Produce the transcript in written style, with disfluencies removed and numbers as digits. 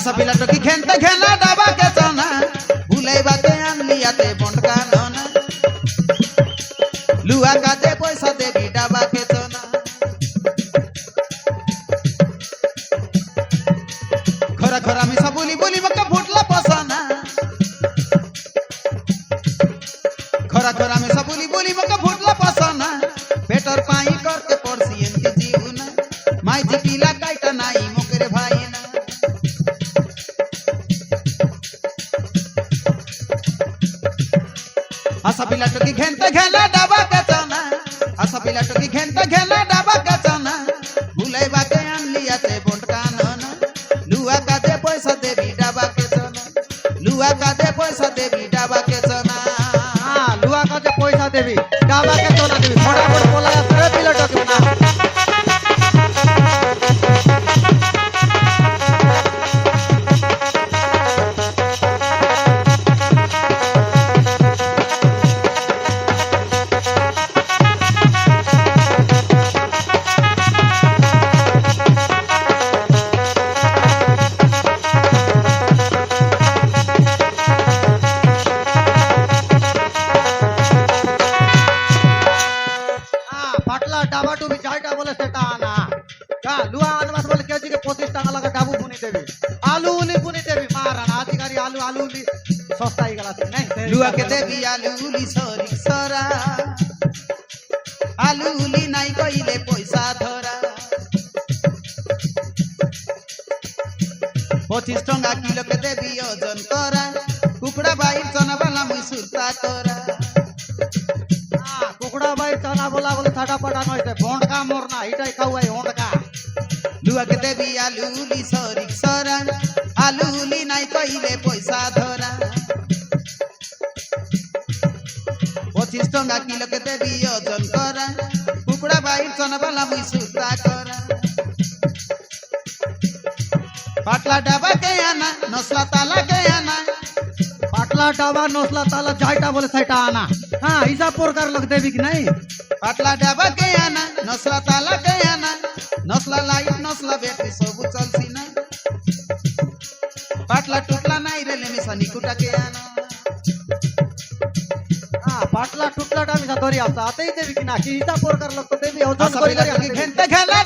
आशा पिला टोकी खेलते खेला डाबा के चना भूले बाते आनलियाते बंटका नना लुआ काते पैसा देवी डाबा के चना खरा खरा मिसा बोली बोली मक्का फुटला पसाना खरा खरा मिसा बोली बोली मक्का फुटला पसाना पेटर पाई करके पड़सी एनके जीवना माई जी पिला काइटा नाई मोकरे भाई ना आशा पिला टोकी खेलते खेला डाबा के चना आशा पिला टोकी खेलते खेला डाबा के चना भूले बाते आनलियाते बंटका नना लुआ काते पैसा देवी डाबा के चना लुआ काते पैसा देवी डाबा के चना लुआ का पैसा देवी डाबा के चना देवी फटाफट बोला रे पिला टोकी ना डाबा टू भी जाइटा बोले सेटा आना का लुआ आनवास बोले केजी के 25 টাকা लगा डाबू बुनी देवी आलू उली बुनी देवी मारना अधिकारी आलू आलू उली सस्ता ही गला नहीं लुआ के देवी आलू उली सरी सरा आलू उली नाई कइले पैसा धरा 25 टंका किलो के देवी ओजन करा कुकड़ा बाई चना वाला मुई सुरता करा कुकड़ा भाई चना बोला बोले छाटा पटा नइते भोंडका मोरना हिटाई खाउआई होंडका लुआ के देवी आलू उली सरी सरा आलू उली नाई कइले पैसा धरा 25 टंका किलो के देवी ओजन करा कुकड़ा बाई चना वाला मुई सुरता करा पाटला डाबा के आना नस्ला ताला के आना पाटला डाबा नोसला ताला जाइटा बोले सेटा आना हाँ हिसाब प्रकार लग देवी कि नहीं पाटला डाबा के आना नस्ला ताला के आना नस्ला लाइट नस्ला बेटी सब चलसी ना पाटला टुटला नहीं रे लेमी सनी कुटा के आना पाटला टुटला डामी सा धरी आता आते ही देवी कि ना कि हिसाब प्रकार लग तो देवी ओजन खेलते खेला